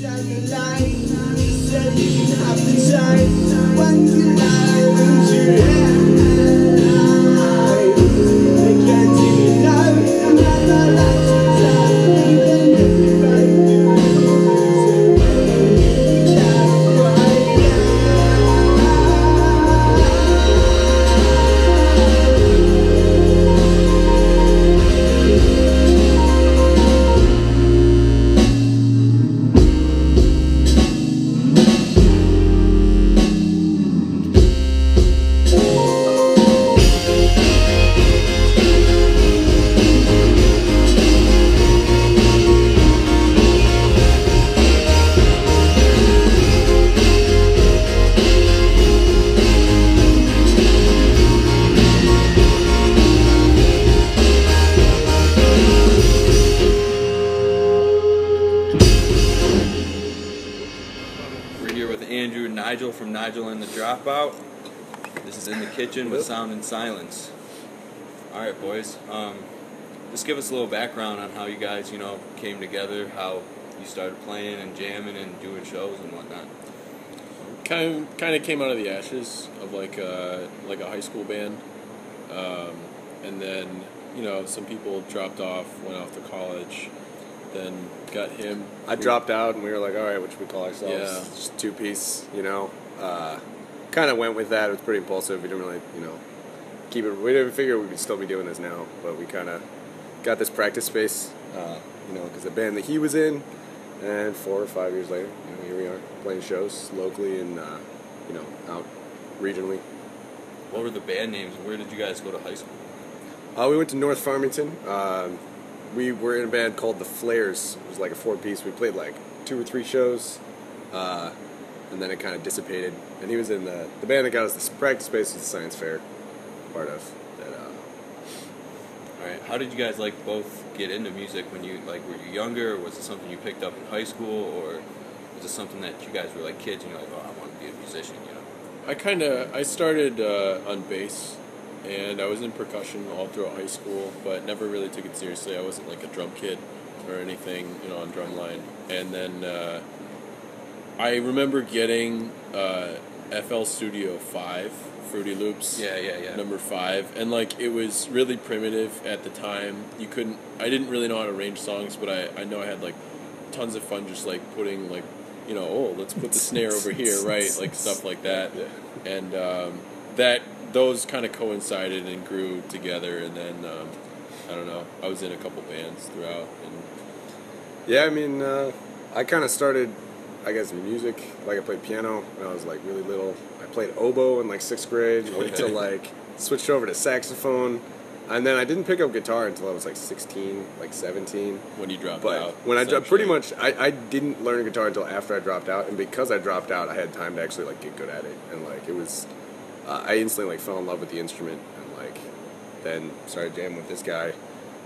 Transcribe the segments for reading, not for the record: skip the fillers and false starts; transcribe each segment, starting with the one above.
Down the line, said you can have the time. When you lie, lose your head. They can't see you now, and never let you down. Even if you fight the reason, can't cry Nigel from Nigel The Dropout. This is In the Kitchen with Sound and Silence. Alright boys, just give us a little background on how you guys, came together, how you started playing and jamming and doing shows and whatnot. Kind of came out of the ashes of like a high school band, and then some people dropped off, went off to college. Then got him. I dropped out, and we were like, all right, what should we call ourselves? Yeah. Just two-piece, kind of went with that. It was pretty impulsive. We didn't really, keep it. We didn't figure we would still be doing this now, but we kind of got this practice space, because the band that he was in, and 4 or 5 years later, here we are playing shows locally and, out regionally. What were the band names? Where did you guys go to high school? We went to North Farmington. We were in a band called The Flares. It was like a 4-piece. We played like 2 or 3 shows, and then it kind of dissipated. And he was in the band that got us this practice space was the science fair part of that. All right. How did you guys both get into music when you were you younger? Or was it something you picked up in high school, or was it something that you guys were kids and you're like, oh, I want to be a musician? I started on bass. And I was in percussion all throughout high school, but never really took it seriously. I wasn't like a drum kid or anything, on drumline. And then I remember getting FL Studio 5, Fruity Loops. Yeah. Number 5. And it was really primitive at the time. I didn't really know how to arrange songs, but I know I had tons of fun just putting let's put the snare over here, right? Stuff like that. Yeah. And those kind of coincided and grew together, and then I don't know. I was in a couple bands throughout. And yeah, I kind of started, I guess, in music. I played piano when I was really little. I played oboe in 6th grade. Went to switched over to saxophone, and then I didn't pick up guitar until I was 16, 17. When you dropped out. When I dropped, pretty much, I didn't learn guitar until after I dropped out, and because I dropped out, I had time to actually get good at it, and it was. I instantly fell in love with the instrument, and then started jamming with this guy,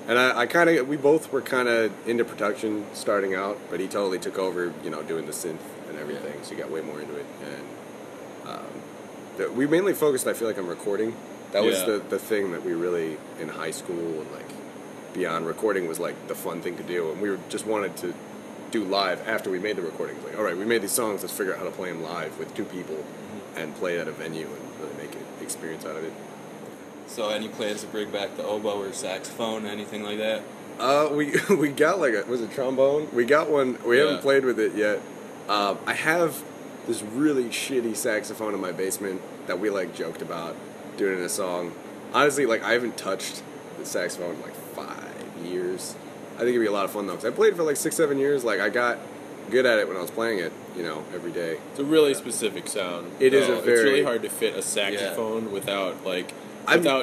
and we both were kind of into production starting out, but he totally took over, doing the synth and everything, so he got way more into it, and we mainly focused, I feel on recording. That was the thing that we really, in high school and beyond, recording was the fun thing to do, and we just wanted to do live after we made the recordings. All right, we made these songs, let's figure out how to play them live with 2 people and play at a venue and really make an experience out of it. So any plans to bring back the oboe or saxophone, anything like that? We got was it trombone? We got one. We haven't played with it yet. I have this really shitty saxophone in my basement that we joked about doing in a song. Honestly, I haven't touched the saxophone in 5 years. I think it'd be a lot of fun though, because I played for 6-7 years. I got good at it when I was playing it, every day. It's a really specific sound. It is It's really hard to fit a saxophone without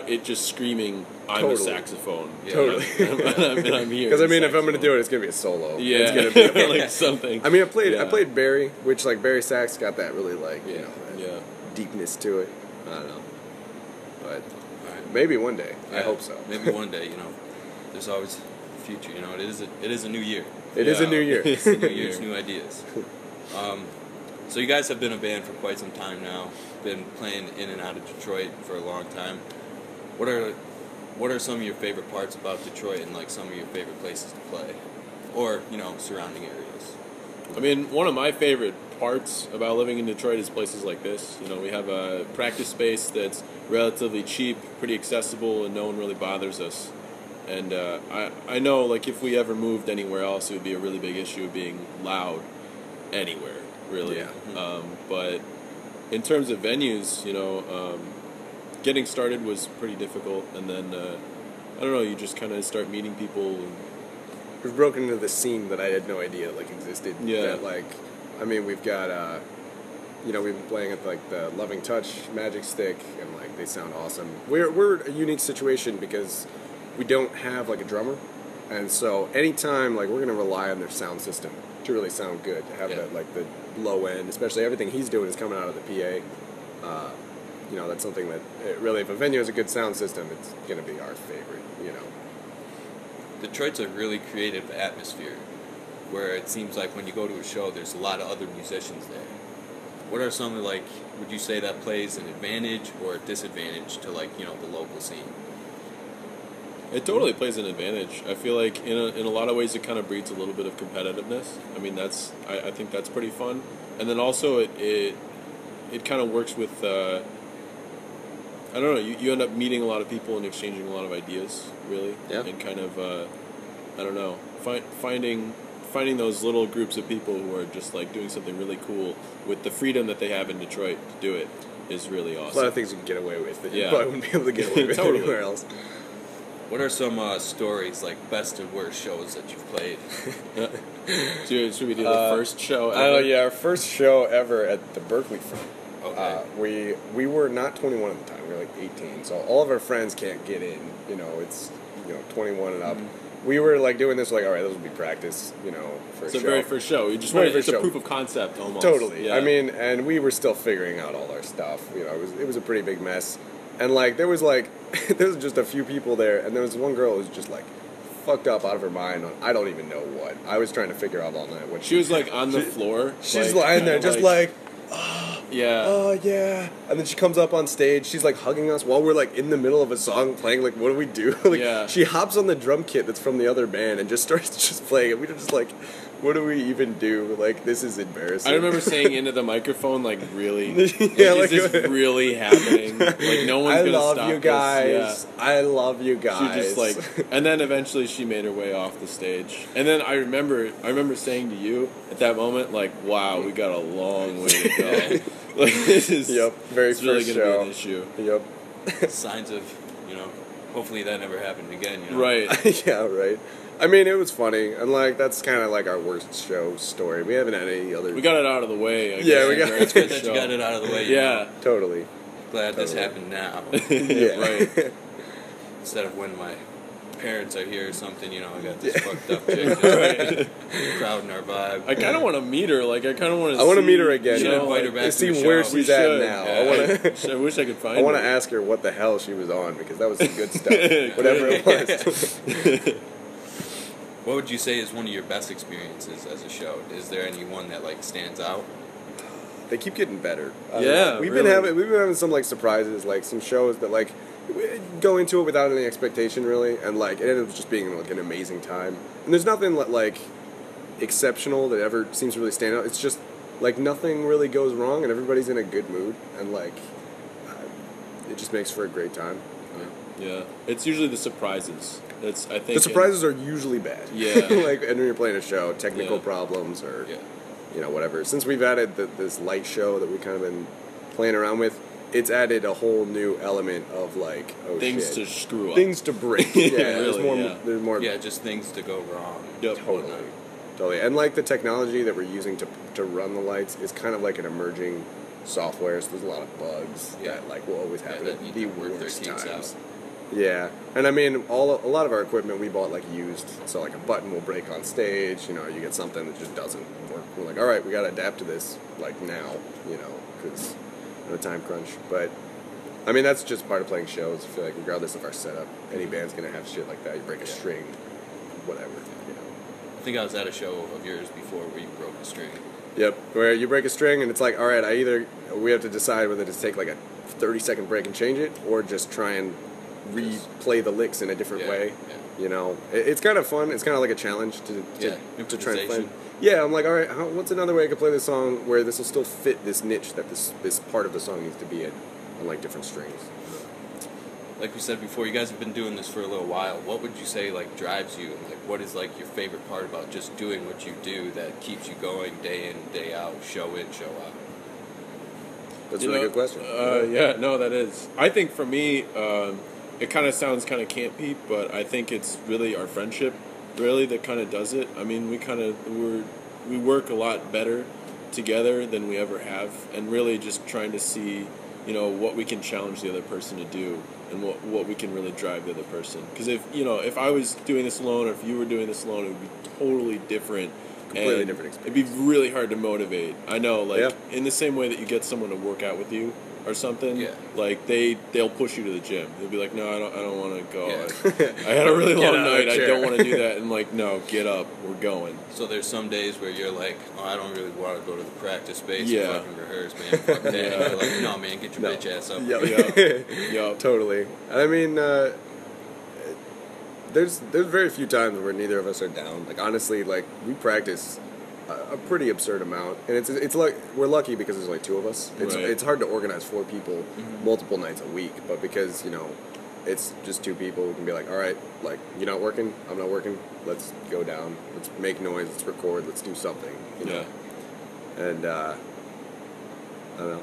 it just screaming, I'm a saxophone. Yeah. Totally. I'm here. Because if I'm going to do it, it's going to be a solo. Yeah. It's going to be something. I played Barry, which Barry sax got that really deepness to it. I don't know. But maybe one day. I hope so. Maybe one day, there's always the future, it is a new year. It is a new year. It's a new year, it's new ideas. So you guys have been a band for quite some time now. Been playing in and out of Detroit for a long time. What are some of your favorite parts about Detroit and some of your favorite places to play? Or, surrounding areas? I mean, one of my favorite parts about living in Detroit is places like this. You know, we have a practice space that's relatively cheap, pretty accessible, and no one really bothers us. And I know, like, if we ever moved anywhere else, it would be a really big issue of being loud anywhere, really. Yeah. But in terms of venues, you know, getting started was pretty difficult, and then I don't know, you just kind of start meeting people. And We've broken into the scene that I had no idea like existed. Yeah. That, like, I mean, we've got you know, we've been playing at like the Loving Touch Magic Stick, and like they sound awesome. We're a unique situation because we don't have like a drummer, and so anytime like we're gonna rely on their sound system to really sound good, to have that like the low end, especially everything he's doing is coming out of the PA. You know, that's something that really, if a venue has a good sound system, it's gonna be our favorite. You know. Detroit's a really creative atmosphere, where it seems like when you go to a show, there's a lot of other musicians there. What are some, like, would you say that plays an advantage or a disadvantage to, like, you know, the local scene? it totally plays an advantage. I feel like in a lot of ways it kind of breeds a little bit of competitiveness. I mean, I think that's pretty fun. And then also it kind of works with, I don't know, you end up meeting a lot of people and exchanging a lot of ideas, really. Yeah. And kind of, I don't know, finding those little groups of people who are just like doing something really cool with the freedom that they have in Detroit to do it is really awesome. A lot of things you can get away with that you Yeah. probably wouldn't be able to get away with Totally. anywhere else. What are some stories, like best and worst shows that you've played? Should we do the first show ever? I don't know, yeah, our first show ever at the Berkeley Front. Okay. We were not 21 at the time, we were like 18, so all of our friends can't get in, you know, it's, 21 and up. We were like doing this like, all right, this will be practice, for It's a the show. very first show. You just Very wanted, it's first a show. proof of concept almost. Totally. Yeah. I mean, and we were still figuring out all our stuff. It was a pretty big mess. And like there was just a few people there, and there was one girl who was just like fucked up out of her mind on I don't even know what. I was trying to figure out all night what she was like on the floor. She's like, lying there kinda just like yeah. oh yeah. And then she comes up on stage, she's like hugging us while we're like in the middle of a song playing, like what do we do? Like Yeah. she hops on the drum kit that's from the other band and just starts just playing it. We were just like, what do we even do? Like this is embarrassing. I remember saying into the microphone, like, really? Yeah, is this really happening? Like, no one's I gonna love stop you guys. this. I love you Yeah. guys. She just like, and then eventually she made her way off the stage. And then I remember saying to you at that moment, like, wow, we got a long way to go. Like, this is, Yep, very it's really first gonna show. be an issue. Yep. Signs of, hopefully that never happened again, Right. Yeah, right. I mean, it was funny, and like that's kind of like our worst show story. We haven't had any other. We got it out of the way. I Yeah, guess, we got- right? It's good that you got it out of the way. Yeah. Totally. Glad this Totally. happened now. Yeah. Right. Instead of when my parents are here or something, I got this fucked up chick just crowding our vibe. I kind of want to meet her. Like, I kind of want to. I want to meet her again. You should now, invite her back to to see the where show. she's We at should. now. Yeah. I want to. I wish I could find. I want to her. ask her what the hell she was on because that was some good stuff. Whatever it was. What would you say is one of your best experiences as a show? Is there any one that like stands out? They keep getting better. Yeah, we've really. been having some like surprises, like some shows that like we go into it without any expectation really, and like it ended up just being like an amazing time. And there's nothing like exceptional that ever seems to really stand out. It's just like nothing really goes wrong, and everybody's in a good mood, and like it just makes for a great time. Yeah, it's usually the surprises. I think The surprises are usually bad. Yeah. Like and when you're playing a show, technical Yeah. problems or Yeah. whatever. Since we've added this light show that we've kind of been playing around with, it's added a whole new element of like things shit. to screw up. Things to break. Yeah, there's Really, more. yeah. There's more. Yeah, just things to go wrong. Yep. Totally. And like the technology that we're using to run the lights is kind of like an emerging software. So there's a lot of bugs that like will always happen that at need the to work their worst kinks times. out. Yeah, and I mean, a lot of our equipment we bought like used, so like a button will break on stage. You get something that just doesn't work. We're like, all right, we got to adapt to this like now, because on a time crunch. But I mean, that's just part of playing shows. I feel like regardless of our setup, any band's gonna have shit like that. You break a string, whatever. I think I was at a show of yours before where you broke a string. Yep, where you break a string and it's like, all right, we have to decide whether to take like a 30-second break and change it, or just try and replay the licks in a different way. Yeah. You know, it's kind of fun. It's kind of like a challenge to try and improvisation. find. Yeah, I'm like, all right, what's another way I could play this song where this will still fit this niche that this part of the song needs to be in, on like different strings. Like we said before, you guys have been doing this for a little while. What would you say like drives you? Like, what is like your favorite part about just doing what you do that keeps you going day in, day out, show in, show out? That's a really good question. Yeah, no, that is. I think for me, it kind of sounds kind of campy, but I think it's really our friendship, really, that kind of does it. I mean, we work a lot better together than we ever have, and really just trying to see, you know, what we can challenge the other person to do, and what we can really drive the other person. Because if I was doing this alone, or if you were doing this alone, it would be totally different. Completely different experience. It'd be really hard to motivate. I know, like, Yeah. in the same way that you get someone to work out with you or something, Yeah. like, they'll push you to the gym. They'll be like, no, I don't want to go. Yeah. I had a really Get long out of night. the I chair. don't want to do that. And, like, no, get up. We're going. So there's some days where you're like, oh, I don't really want to go to the practice space Yeah. and fucking rehearse, man. Fuck that. Yeah. And you're like, no, man, get your bitch ass up. Yep. Yup. Totally. I mean, there's very few times where neither of us are down. Like, honestly, like, we practice a pretty absurd amount, and it's like we're lucky because there's like two of us. It's hard to organize 4 people multiple nights a week, but because, you know, it's just 2 people, we can be like, all right, like, you're not working, I'm not working, let's go down, let's make noise, let's record, let's do something, you know. And I don't know.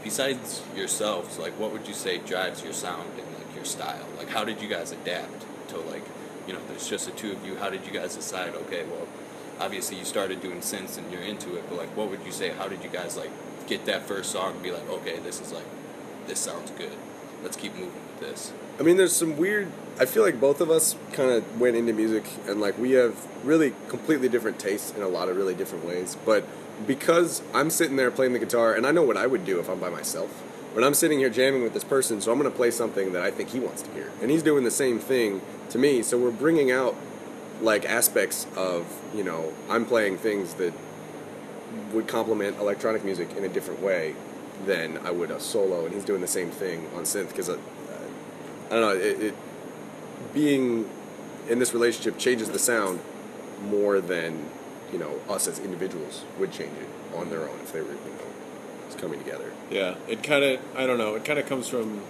Besides yourselves, like, what would you say drives your sound and like your style? Like, how did you guys adapt to, like, you know, there's just the 2 of you. How did you guys decide? Okay, well, obviously you started doing synths and you're into it, but like, what would you say? How did you guys like get that first song and be like, okay, this sounds good. Let's keep moving with this. I mean, there's some weird. I feel like both of us kind of went into music, and like we have really completely different tastes in a lot of really different ways. But because I'm sitting there playing the guitar, and I know what I would do if I'm by myself. But I'm sitting here jamming with this person, so I'm going to play something that I think he wants to hear, and he's doing the same thing to me. So we're bringing out like aspects of, you know, I'm playing things that would complement electronic music in a different way than I would a solo, and he's doing the same thing on synth, because I don't know, it being in this relationship changes the sound more than, you know, us as individuals would change it on their own if they were, you know, just coming together. Yeah, it kind of, I don't know, it kind of comes from,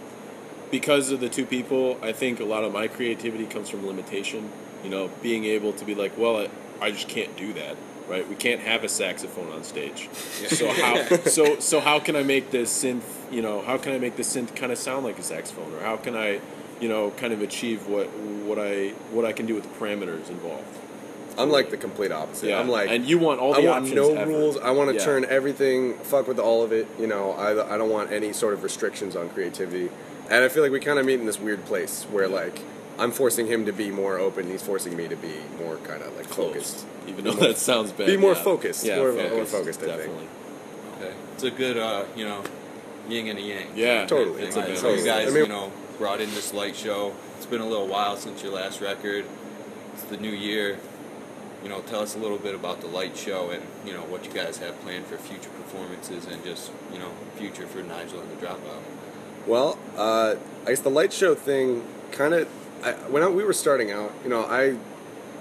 because of the 2 people, I think a lot of my creativity comes from limitation. You know, being able to be like, well, I just can't do that, right? We can't have a saxophone on stage. So how can I make this synth, you know, how can I make this synth kind of sound like a saxophone? Or how can I, you know, kind of achieve what I can do with the parameters involved? I'm like the complete opposite. Yeah. I'm like, and you want all the options. I want no ever. rules. I want to Yeah. turn everything, fuck with all of it. You know, I don't want any sort of restrictions on creativity. And I feel like we kind of meet in this weird place where, like, I'm forcing him to be more open, he's forcing me to be more kind of like focused. Even though that sounds bad. Be more focused. Yeah, more focused, I think. definitely. Okay, it's a good, you know, yin and a yang. Yeah, Totally. Thing. It's a Like, bit. so you guys, I mean- you know, brought in this light show. It's been a little while since your last record. It's the new year. You know, tell us a little bit about the light show and, you know, what you guys have planned for future performances and just, you know, future for Nigel and the Dropout. Well, I guess the light show thing kind of, when we were starting out, you know,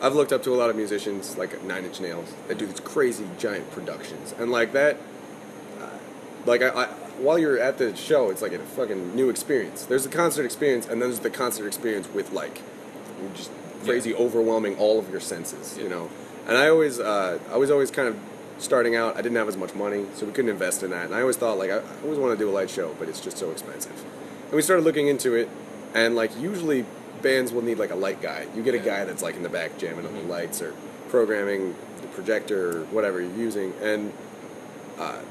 I've looked up to a lot of musicians like Nine Inch Nails that do these crazy giant productions, and like that, like I while you're at the show, it's like a fucking new experience. There's the concert experience, and then there's the concert experience with like just crazy, overwhelming all of your senses, you know. And I was always kind of starting out. I didn't have as much money, so we couldn't invest in that. And I always thought, like, I always want to do a light show, but it's just so expensive. And we started looking into it, and like usually bands will need like a light guy. You get a guy that's like in the back jamming on the lights or programming the projector or whatever you're using. And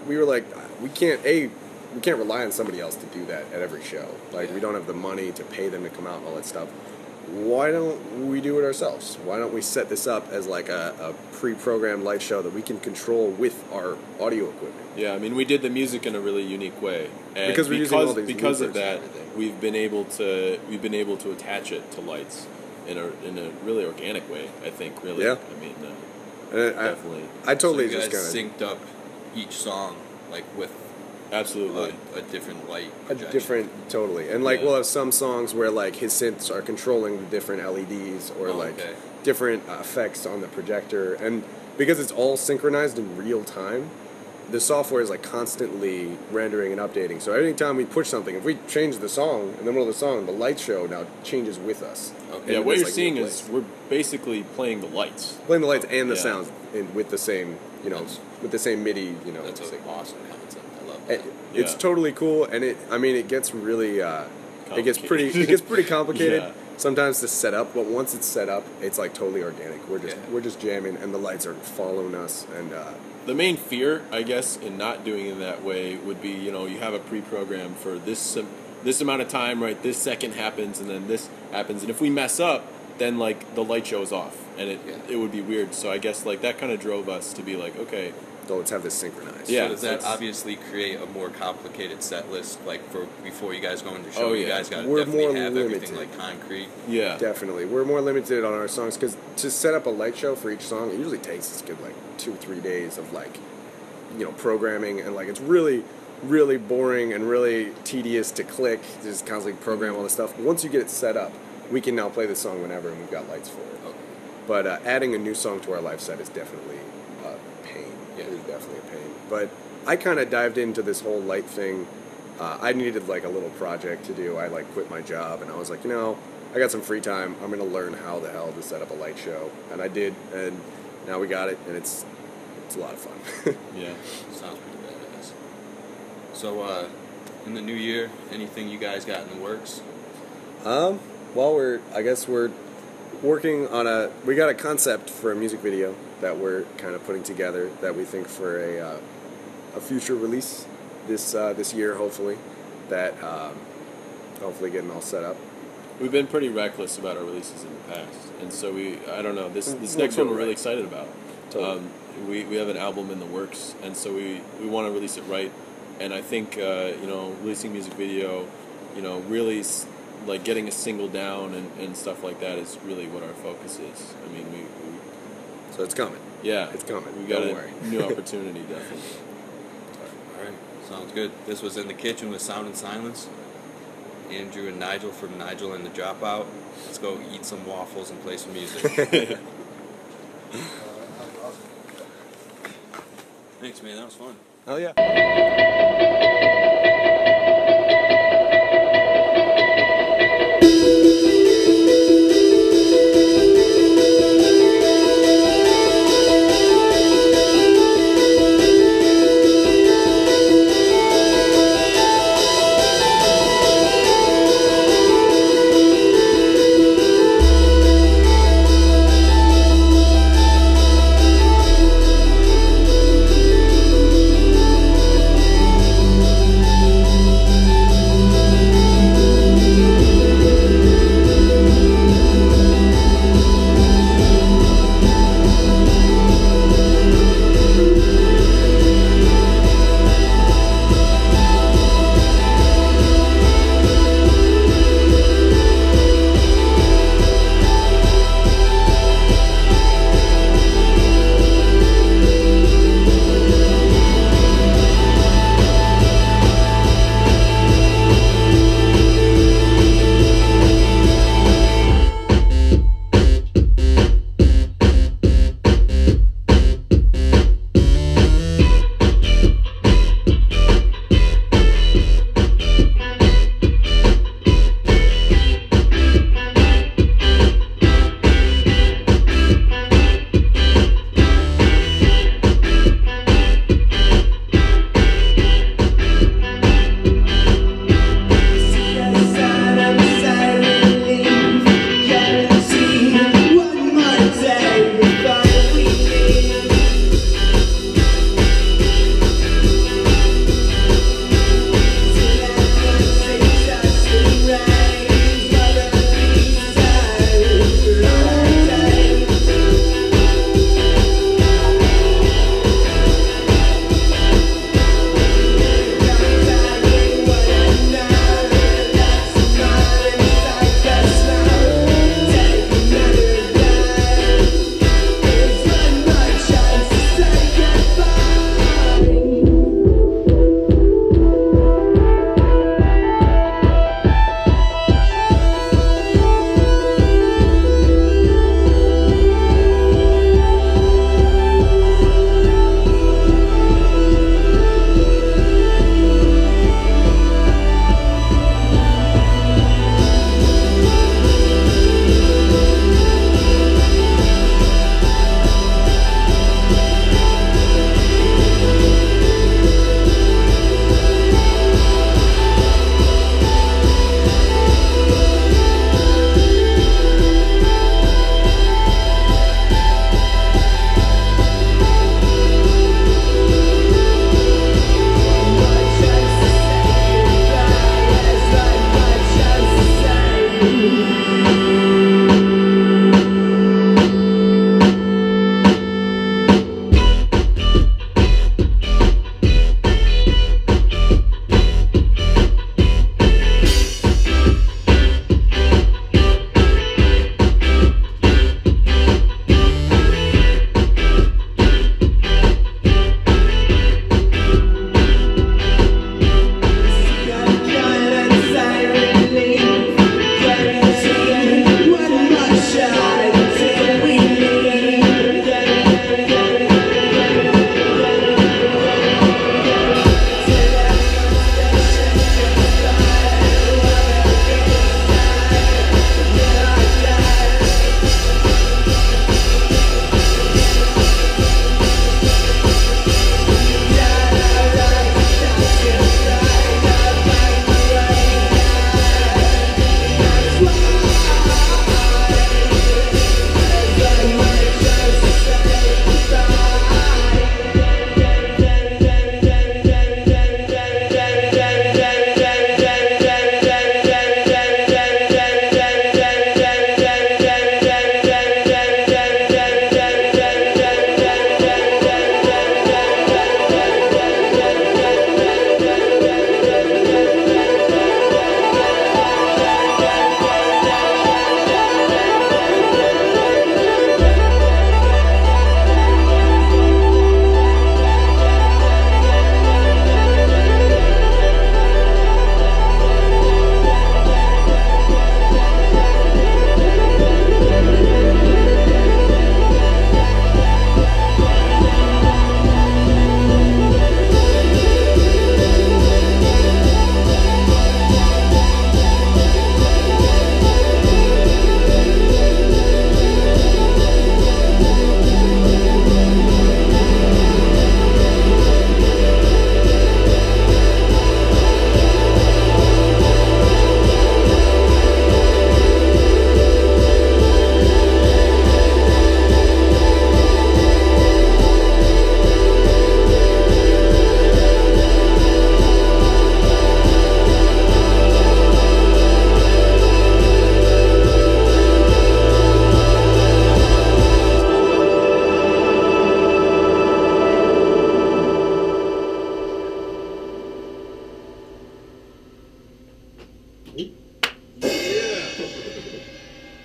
we were like, we can't rely on somebody else to do that at every show. Like, we don't have the money to pay them to come out and all that stuff. Why don't we do it ourselves? Why don't we set this up as like a pre-programmed light show that we can control with our audio equipment? Yeah, I mean, we did the music in a really unique way, and Because we're using all these because of loopers and that, everything. we've been able to attach it to lights in a really organic way. I think, really. Yeah. I mean, And definitely. I totally so you just guys kind of synced up each song, like, with Absolutely. a different light A projection. different, totally. And like Yeah. we'll have some songs where like his synths are controlling the different LEDs or Oh, like okay. different effects on the projector. And because it's all synchronized in real time, the software is like constantly rendering and updating. So every time we push something, if we change the song in the middle of the song, the light show now changes with us. Okay. Yeah, And what it's, you're like, seeing real is place. we're basically playing the lights. Playing the lights and the Yeah. sounds with the same, That's- with the same MIDI, That's an signal. awesome concept. I love that. It's Yeah. totally cool, and it gets really, it gets Complicated. pretty complicated Yeah. sometimes to set up. But once it's set up, it's like totally organic. We're Yeah. just jamming, and the lights are following us, and The main fear, I guess, in not doing it that way would be, you have a pre-program for this amount of time, right? This second happens, and then this happens, and if we mess up, then like the light shows off, and it would be weird. So I guess like that kind of drove us to be like, okay, so let's have this synchronized. Yeah. So does that that's- obviously create a more complicated set list, like for before you guys go into the show? Oh, You yeah. guys got to We're definitely more have everything limited. like concrete. yeah, Definitely, we're more limited on our songs because to set up a light show for each song, it usually takes us good like 2 or 3 days of like, programming, and like it's really, really boring and really tedious to click, just constantly program all this stuff. But once you get it set up, we can now play the song whenever, and we've got lights for it. Okay. But adding a new song to our live set is definitely a pain. Yeah. It is definitely a pain. But I kind of dived into this whole light thing. I needed like a little project to do. I like quit my job, and I was like, I got some free time. I'm gonna learn how the hell to set up a light show, and I did, and now we got it, and it's a lot of fun. yeah. Sounds pretty badass. So, in the new year, anything you guys got in the works? Well, I guess we're working on we got a concept for a music video that we're kind of putting together that we think for a future release this year, hopefully, that hopefully getting all set up. We've been pretty reckless about our releases in the past, and so I don't know, this We'll next do one it we're really right. excited about. Totally. We have an album in the works, and so we want to release it right. And I think releasing a music video, really like getting a single down and stuff like that is really what our focus is. I mean, we So it's coming. yeah, It's coming. We got Don't a worry. new opportunity, definitely. All right, sounds good. This was In the Kitchen with Sound and Silence. Andrew and Nigel from Nigel and The Dropout. Let's go eat some waffles and play some music. Thanks, man. That was fun. Oh yeah.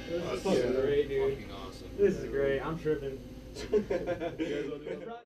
This is fucking great, dude. Fucking awesome. This is great. I'm tripping.